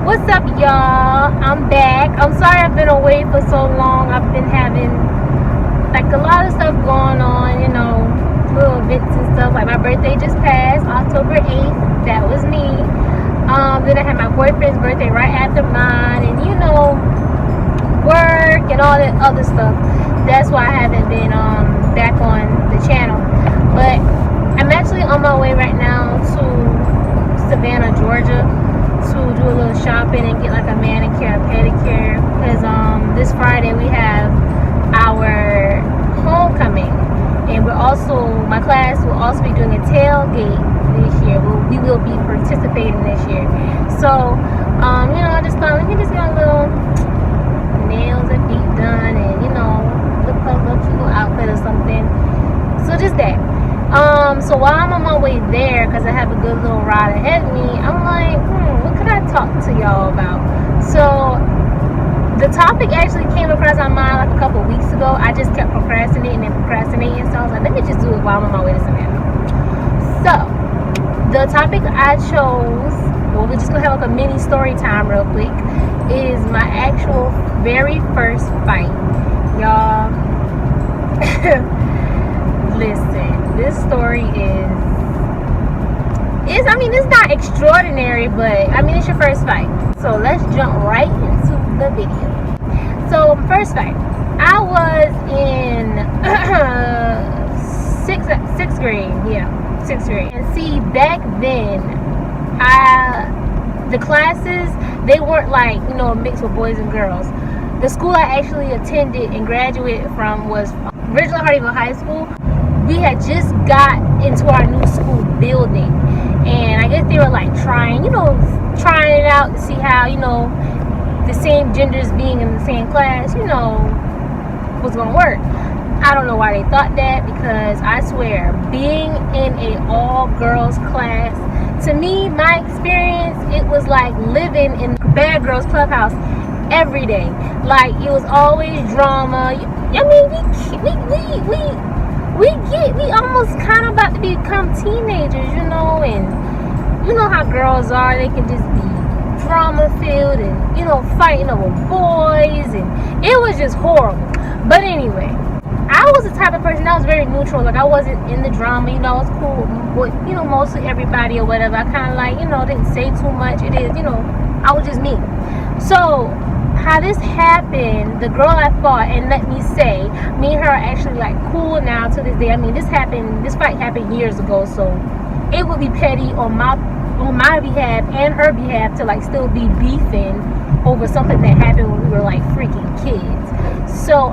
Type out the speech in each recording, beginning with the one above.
What's up, y'all? I'm back. I'm sorry I've been away for so long. I've been having like a lot of stuff going on, little events and stuff. Like my birthday just passed, October 8th. That was me. Then I had my boyfriend's birthday right after mine, and work and all that other stuff. That's why I haven't been back on the channel. But I'm actually on my way right now to Savannah, Georgia, to do a little shopping and get like a manicure, pedicure, because this Friday we have our homecoming, and my class will also be doing a tailgate this year. We will be participating this year. So I just thought let me just get a little nails and feet done, and look for a little cute outfit or something. So just that. So while I'm on my way there, because I have a good little ride ahead of me, I'm like, what could I talk to y'all about? So the topic actually came across my mind like a couple weeks ago. I just kept procrastinating. So I was like, let me just do it while I'm on my way to Savannah. So the topic I chose, we're just gonna have like a mini story time real quick, is my actual very first fight. Y'all, listen, this story it's not extraordinary, but it's your first fight. So let's jump right into the video. So first fight, I was in sixth grade. Yeah, sixth grade. And see, back then, the classes, they weren't like mixed with boys and girls. The school I actually attended and graduated from was originally Hardyville High School. We had just got into our new school building, and I guess they were like trying it out to see how the same genders being in the same class was gonna work. I don't know why they thought that, because I swear, being in a all girls class, to me, my experience, it was like living in Bad Girls Clubhouse every day. Like, it was always drama. We almost kind of about to become teenagers, and how girls are. They can just be drama filled and fighting over boys, and it was just horrible. But anyway, I was the type of person that was very neutral. Like, I wasn't in the drama. I was cool with mostly everybody or whatever. I kind of like didn't say too much. It is I was just me. So how this happened, the girl I fought, and let me say, me and her are actually like cool now to this day. This fight happened years ago, so it would be petty on my behalf and her behalf to like still be beefing over something that happened when we were like freaking kids. So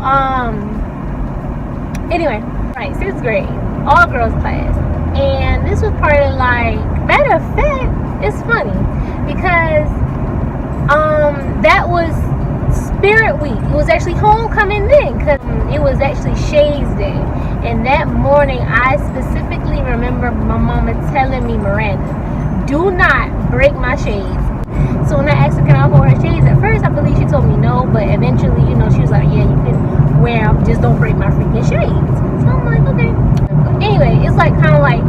anyway, right, sixth grade, all girls class, and this was part of like, matter of fact, it's funny because that was Spirit Week. It was actually homecoming then, because it was actually Shades Day. And that morning, I specifically remember my mama telling me, Miranda, do not break my shades. So when I asked her, can I hold her shades? At first, I believe she told me no, but eventually, she was like, yeah, you can wear them, just don't break my freaking shades. So I'm like, okay. Anyway, it's like kind of like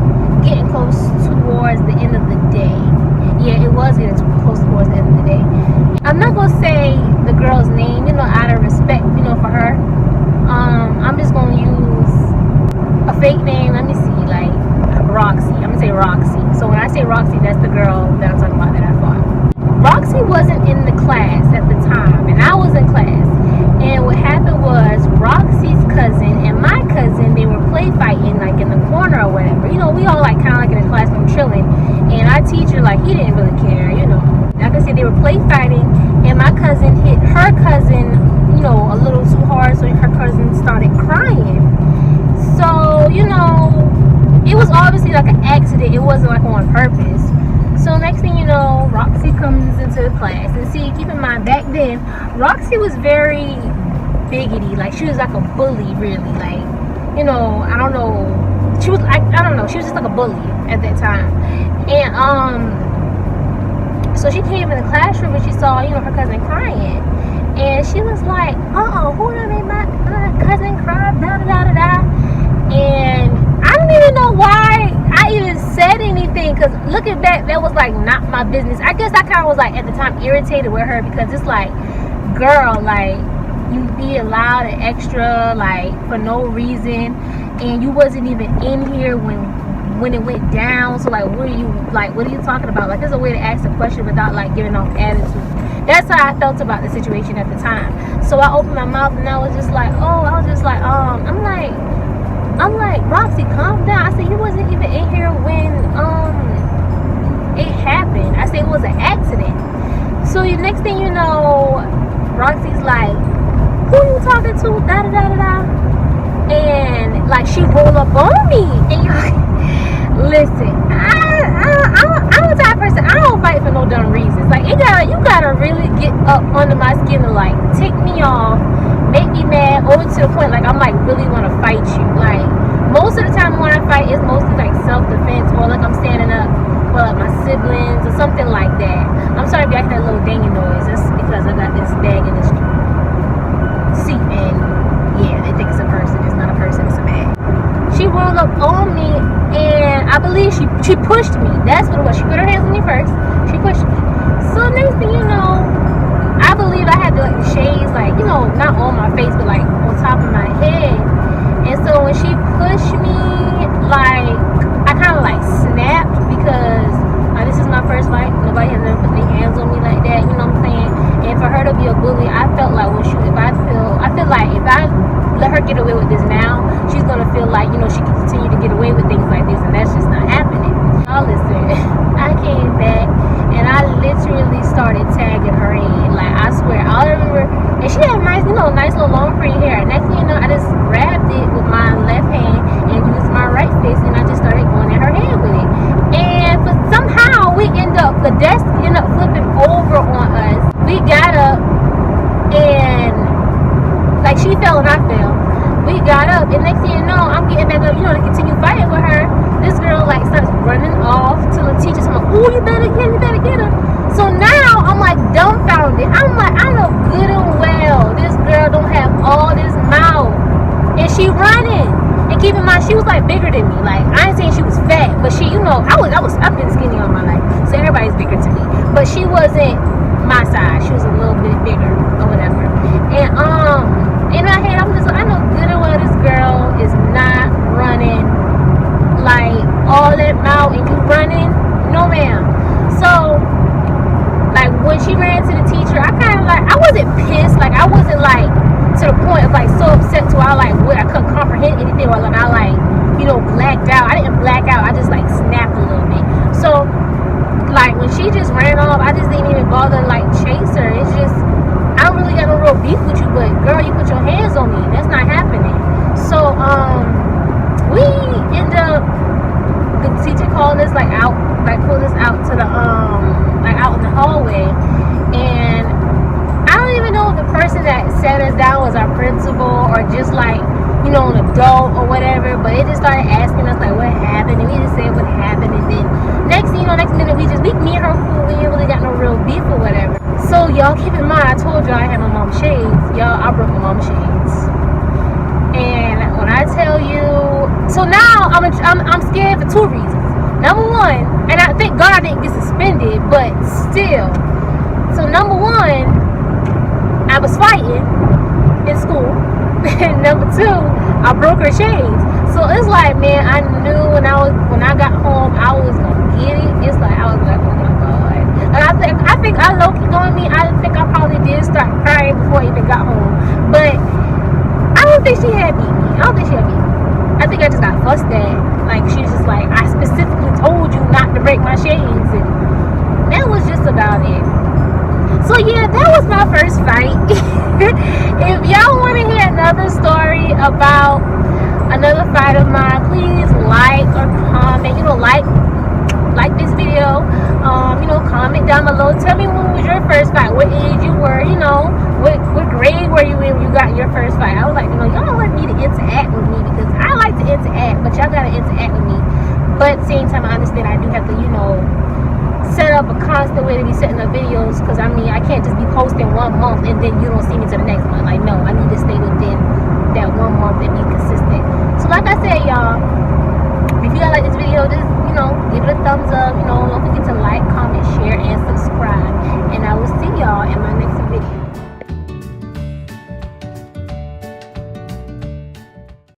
getting close towards the end of the day. Yeah, it was getting close towards the end of the day. I'm not gonna say the girl's name, out of respect, for her. I'm just gonna use a fake name. Let me see, like Roxy. I'm gonna say Roxy. So when I say Roxy, that's the girl that I'm talking about that I fought. Roxy wasn't in the class at the time, and I was in class. And what happened was Roxy's cousin and my cousin, they were play fighting like in the corner or whatever. We all like kind of like in the classroom chilling. And our teacher, like, he didn't really care, Like I said, they were play fighting, and my cousin hit her cousin, a little too hard, so her cousin started crying. So, it was obviously like an accident. It wasn't like on purpose. So next thing you know, Roxy comes into the class. And see, keep in mind, back then, Roxy was very biggity. Like, she was like a bully, really. Like, I don't know. She was like, I don't know. She was just like a bully at that time. And, so she came in the classroom and she saw, her cousin crying. And she was like, who done made my cousin cry, da da da da da. And I don't even know why I even said anything, because looking back, that was was like not my business. I guess I kind of was like at the time irritated with her because it's like, girl, like you be allowed an extra like for no reason, and you wasn't even in here when it went down. So like, what are you talking about? Like, there's a way to ask a question without like giving off attitude. That's how I felt about the situation at the time. So I opened my mouth and I was just like, I'm like, Roxy, calm down. I said, you wasn't even in here when it happened. I said it was an accident. So the next thing you know, Roxy's like, who are you talking to? Da da da da da. And like she rolled up on me. And you listen, I'm the type of person, I don't fight for no dumb reasons. Like you gotta really get up under my skin to like tick me off, make me mad, over to the point like I'm like really wanna fight you. Like most of the time when I fight, it's mostly like self-defense or like I'm standing up for like my siblings or something like that. I'm sorry if y'all hear that little danging noise. That's because I got this bag in this seat, and yeah, they think it's a person. It's not a person, it's a bag. She rolled up on me, and I believe she pushed me. That's what it was. She put her hands on me first. She pushed me. So next thing you know, I believe I had the like shades, like, you know, not on my face, but like on top of my head. And so when she pushed me, like I kind of like snapped because this is my first fight. Nobody has ever put their hands on me like that. You know what I'm saying? And for her to be a bully, I felt like, well, shoot, I feel like if I let her get away with this now, she's gonna feel like, you know, she can continue to get away with things like this, and that's just not happening. Y'all listen, I came back and I literally started tagging her in. Like I swear, I remember, and she had nice, you know, nice little long pretty hair. Next thing you know, I just grabbed it with my left hand and used my right fist, and I just started going at her head with it. And for somehow the desk ended up flipping over on us. We got up and like she fell and I fell. We got up and next thing you know, I'm getting back up, you know, to continue fighting with her. This girl like starts running off to the teacher's home. Oh, you better get her. So now I'm like dumbfounded. I'm like, I know good and well this girl don't have all this mouth, and she running. And keep in mind, she was like bigger than me. Like I ain't saying she was fat, but she, you know, I've been skinny all my life, so everybody's bigger to me. But she wasn't my size. She was a little bit bigger or whatever. And in my head, I'm just like, I know good and well this girl is not running like all that mouth and you running. No ma'am. So like when she ran to the teacher, I kind of like, I wasn't pissed. Like I wasn't like to the point of like so upset to where I couldn't comprehend anything, or like I like, you know, blacked out. I didn't black out. I just like snapped a little bit. So like when she just ran off, I just didn't even bother to like chase her. It's just, I don't really got no real beef with you, but girl, you put your hands on me. That's not happening. So we end up, the teacher called us like out, like pulled us out to the like out in the hallway, and I don't even know if the person that sat us down was our principal or just like, you know, an adult or whatever, but it just started asking us like what happened, and we just said what happened, and then next minute me and her cool, we ain't really got no real beef or whatever. So y'all keep in mind, I told y'all I had my mom's shades. Y'all, I broke my mom's shades. And when I tell you, so now I'm scared for two reasons. Number one, and I thank God I didn't get suspended, but still. So number one, I was fighting in school. And number two, I broke her shades. So it's like, man, I knew when I got home, I was gonna get it. It's like, I was like, oh my God. And I think I low-key knowing me, I think I probably did start crying before I even got home. But I don't think she had beat me. I think I just got fussed at. Like, she's just like, I specifically told you not to break my shades. And that was just about it. So yeah, that was my first fight. If y'all want to hear another story about another fight of mine, please like or comment. You know, like this video. You know, comment down below. Tell me when was your first fight, what age you were, you know, what grade were you in when you got your first fight. I was like, you know, y'all want me to interact with me because I like to interact, but y'all gotta interact with me. But at the same time, I understand I do have to, you know, set up a constant way to be setting up videos, because I mean, I can't just be posting 1 month and then you don't see me to the next month. Like, no, I need to stay within